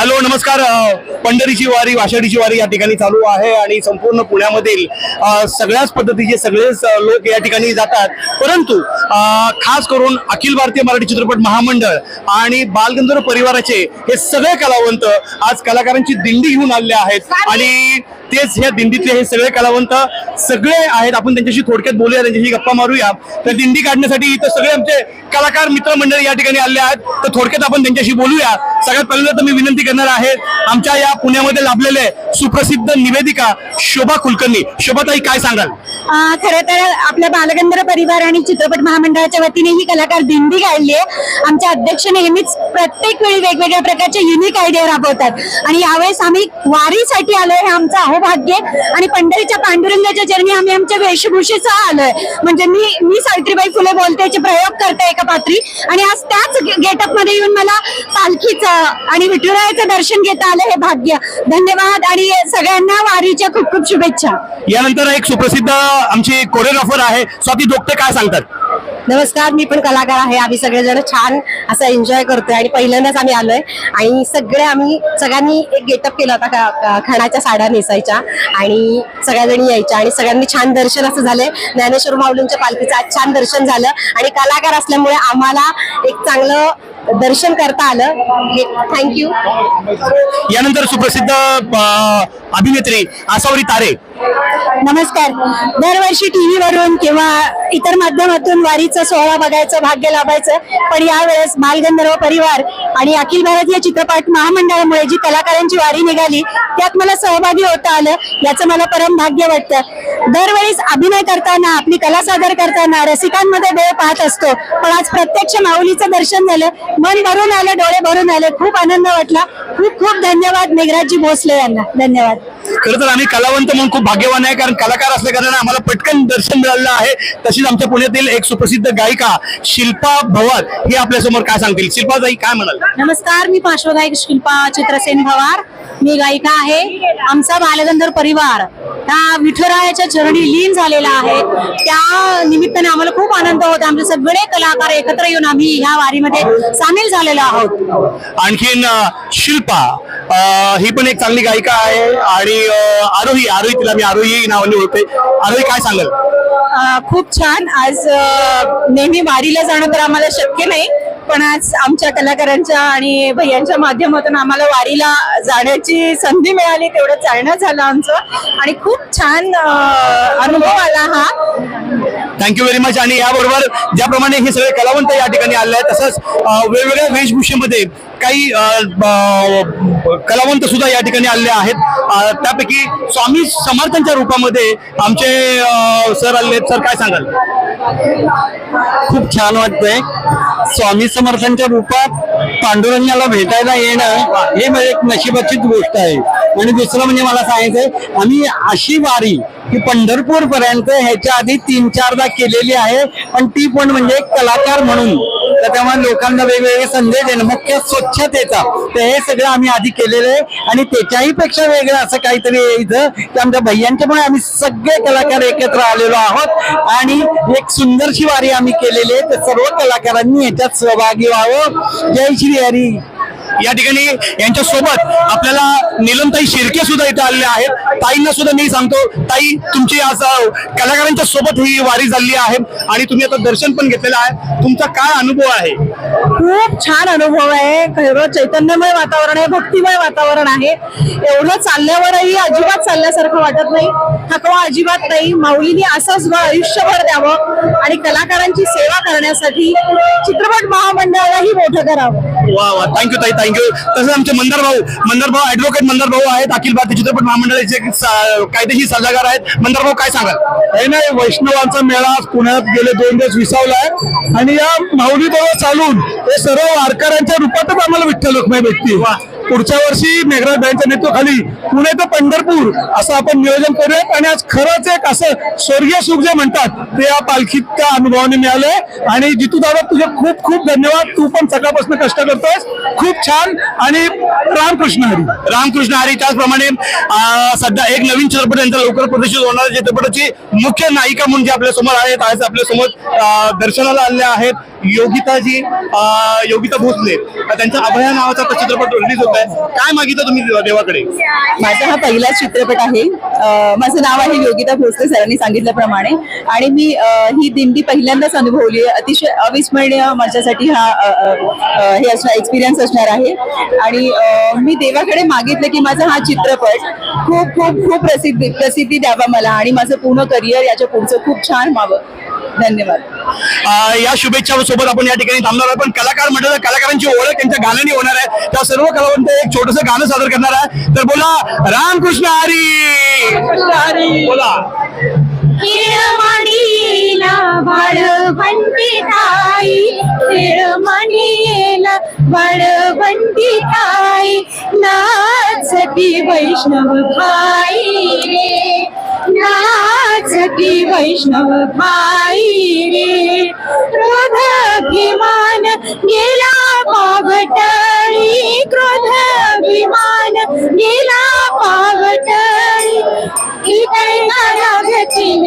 Hello नमस्कार. पंढरीची वारी आषाढीची वारी या ठिकाणी चालू आहे आणि संपूर्ण पुण्यामधील सगळ्याच पद्धतीचे सगळेच लोक या ठिकाणी जातात. परंतु खास करून अखिल भारतीय मराठी चित्रपट महामंडळ आणि बालगंधर्व परिवाराचे हे सगळे कलावंत आज कलाकारांची दिंडी घेऊन आलेले आहेत आणि तेच ह्या दिंडीतले हे सगळे कलावंत सगळे आहेत. आपण त्यांच्याशी थोडक्यात बोलूया, त्यांच्याशी गप्पा मारूया. तर दिंडी काढण्यासाठी इथं सगळे आमचे कलाकार मित्रमंडळी या ठिकाणी आले आहेत. तर थोडक्यात आपण त्यांच्याशी बोलूया. सगळ्यात पहिल्यांदा तर मी विनंती करणार आहे आमच्या या पुण्यामध्ये लाभलेले सुप्रसिद्ध निवेदिका शोभा कुलकर्णी. शोभाताई, काय सांगाल? खरं तर आपल्या बालगंधर्व परिवार आणि चित्रपट महामंडळाच्या वतीने ही कलाकार दिंडी काढली आहे. आमचे अध्यक्ष नेहमीच प्रत्येक वेळी वेगवेगळ्या प्रकारचे युनिक आयडिया राबवतात आणि यावेळेस आम्ही वारीसाठी आलोय, हे आमचं अहोभाग्य. आणि पंढरीच्या पांडुरंगाच्या चरणी आम्ही आमच्या वेशभूषेसह आलोय. म्हणजे मी सावित्रीबाई फुले बोलतेचे प्रयोग करते एका पात्री आणि आज त्याच गेटअप मध्ये येऊन मला पालखीचं आणि विठुरायाचं दर्शन घेता आलं, हे भाग्य. धन्यवाद आणि सगळ्यांना वारीच्या खूप खूप शुभेच्छा. यानंतर एक सुप्रसिद्ध आमचे कोरिओग्राफर आहे स्वाती दोगटे, काय सांगतात? नमस्कार, मी पण कलाकार आहे. आम्ही सगळेजण छान असं एन्जॉय करतोय आणि पहिल्यांदाच आम्ही आलोय आणि आम्ही सगळ्यांनी एक गेटअप केला होता, खणाच्या साड्या नेसायच्या आणि सगळ्याजणी यायच्या आणि सगळ्यांनी छान दर्शन असं झालंय. ज्ञानेश्वर माऊलींच्या पालखीचं आज छान दर्शन झालं आणि कलाकार असल्यामुळे आम्हाला एक चांगलं दर्शन करता आलं. थँक्यू. यानंतर सुप्रसिद्ध अभिनेत्री आसावरी तारे. नमस्कार. दरवर्षी टीव्ही वरून किंवा इतर माध्यमातून वारीचा सोहळा बघायचं भाग्य लाभायचं, पण यावेळेस बालगंधर्व परिवार आणि अखिल भारतीय चित्रपट महामंडळामुळे जी कलाकारांची वारी निघाली त्यात मला सहभागी होता आलं, याचं मला परम भाग्य वाटतं. दरवेळेस अभिनय करताना, आपली कला सादर करताना रसिकांमध्ये देव पाहत असतो, पण आज प्रत्यक्ष माऊलीचं दर्शन झालं, मन भरून आलं, डोळे भरून आले. खूप आनंद वाटला. खूप खूप धन्यवाद मेघराजजी भोसले यांना. धन्यवाद. खरं तर आम्ही कलावंत म्हणून खूप भाग्यवान आहे, कारण कलाकार असल्या कारणाने आम्हाला पटकन दर्शन मिळालं आहे. तशीच आमच्या पुण्यातील एक सुप्रसिद्ध गायिका शिल्पा भवार हे आपल्यासमोर काय सांगतील. शिल्पाताई, काय म्हणाल? नमस्कार, मी पार्श्वगायक शिल्पा चित्रसेन भवार. मी गायिका आहे. आमचा बालगंधर्व परिवार हा विठुरायाच्या चरणी लीन झालेला आहे. त्या निमित्ताने आम्हाला खूप आनंद होता. आमचे सगळे कलाकार एकत्र येऊन आम्ही ह्या वारीमध्ये सामील झालेलो आहोत. आणखीन शिल्पा ही पण एक चांगली गायिका आहे आणि आरोही तिला मी आरोही नावाने ओळखते. आरोही, काय सांगाल? खूप छान. आज नेहमी वारीला जाणं तर आम्हाला शक्य नाही, पण आज आमच्या कलाकारांच्या आणि भैयांच्या माध्यमातून आम्हाला वारीला जाण्याची संधी मिळाली. तेवढं चालणं झालं आमचं आणि खूप छान अनुभव आला हा. Thank you very much. आणि याबरोबर ज्याप्रमाणे हे सगळे कलावंत या ठिकाणी आले आहेत, तसंच वेगवेगळ्या वेशभूषेमध्ये काही कलावंत सुद्धा या ठिकाणी आलेले आहेत. त्यापैकी स्वामी समर्थांच्या रूपामध्ये आमचे सर आले. सर, काय सांगाल? खूप छान वाटतंय. स्वामी समर्थांच्या रूपात पांडुरंगाला भेटायला येणं हे म्हणजे एक नशिबाचीच गोष्ट आहे. आणि दुसरं म्हणजे मला सांगायचंय, आम्ही अशी वारी की पंढरपूर पर्यंत ह्याच्या आधी 3-4दा केलेली आहे, पण ती पण म्हणजे एक कलाकार म्हणून. तर त्यामुळे लोकांना वेगवेगळे संदेश देणं, मुख्य स्वच्छतेचा, तर हे सगळं आम्ही आधी केलेलं आहे. आणि त्याच्याही पेक्षा वेगळं असं काहीतरी यायचं की आमच्या भैयांच्यामुळे आम्ही सगळे कलाकार एकत्र आलेलो आहोत आणि एक सुंदरशी वारी आम्ही केलेली आहे. तर सर्व कलाकारांनी ह्याच्यात सहभागी व्हावं. जय श्री हरी. या ठिकाणी यांच्या सोबत आपल्याला नीलमताई शिर्के सुद्धा इथे आलेले आहेत. ताईंना सुद्धा मी सांगतो, ताई, तुमची आज कलाकारांच्या सोबत ही वारी झाली आहे आणि तुम्ही आता दर्शन पण घेतलेलं आहे. तुमचा काय अनुभव आहे? खूप छान अनुभव आहे. खरं चैतन्यमय वातावरण आहे, भक्तिमय वातावरण आहे. एवढं चालल्यावरही अजिबात चालल्यासारखं वाटत नाही, थकवा अजिबात नाही. माऊलींनी असंच आयुष्यभर द्यावं आणि कलाकारांची सेवा करण्यासाठी चित्रपट महामंडळालाही मोठं करावं. वा वा, थँक्यू ताई, थँक्यू. तसंच आमचे मंदार भाऊ ऍडव्होकेट मंदार भाऊ आहेत, अखिल भारतीय चित्रपट महामंडळाचे कायदेशीर सल्लागार आहेत. मंदार भाऊ, काय सांगाल? हे नाही, वैष्णवांचा मेळा पुण्यात गेले 2 दिवस विसावलाय आणि या माऊली बरोबर चालून हे सर्व वारकऱ्यांच्या रूपातच आम्हाला विठ्ठल रखुमाई भेटतील. पुढच्या वर्षी मेघराज भाईंच्या नेतृत्वाखाली पुणे ते पंढरपूर असं आपण नियोजन करूयात. आणि आज खरंच एक असं स्वर्गीय सुख जे म्हणतात ते या पालखीत त्या अनुभवाने मिळालंय. आणि जितू दादा, तुझे खूप खूप धन्यवाद. तू पण सकाळपासून कष्ट करतोयस. खूप छान आणि रामकृष्ण हरी. रामकृष्ण हरी. त्याचप्रमाणे सध्या एक नवीन चित्रपट यांचा लवकर प्रदर्शित होणार आहे. चित्रपटाची मुख्य नायिका म्हणून जे आपल्या समोर आहेत, आज आपल्या समोर दर्शनाला आलेल्या आहेत योगिताजी, योगिता भोसले. त्यांचा अभया नावाचा तो चित्रपट रिलीज होत आहे. काय मागितलं तुम्ही देवाकडे? माझा हा पहिलाच चित्रपट आहे. माझं नाव आहे योगिता भोसले, सरांनी सांगितल्याप्रमाणे, आणि मी ही दिंडी पहिल्यांदाच अनुभवली आहे. अतिशय अविस्मरणीय माझ्यासाठी हा हे असणार एक्सपिरियन्स असणार आहे. आणि मी देवाकडे मागितलं की माझा हा चित्रपट खूप खूप खूप प्रसिद्धी द्यावा मला, आणि माझं पूर्ण करिअर याच्या पुढचं खूप छान व्हावं. धन्यवाद. या शुभेच्छा सोबत आपण या ठिकाणी थांबणार आहे. पण कलाकार म्हटलं तर कलाकारांची ओळख त्यांच्या गाण्याने होणार आहे. त्या सर्व कलावंत एक छोटंसं गाणं सादर करणार आहे. तर बोला रामकृष्ण हरी. बोला. तिळमणीला वाळवंटी ताई, तिळमणीला वाळवंटी ताई, नाचती वैष्णव भाई रे, नाचती वैष्णव भाई रे. क्रोधाभिमान गेला पावटळी, क्रोधाभिमान गेला पावटळी, इतका रागतील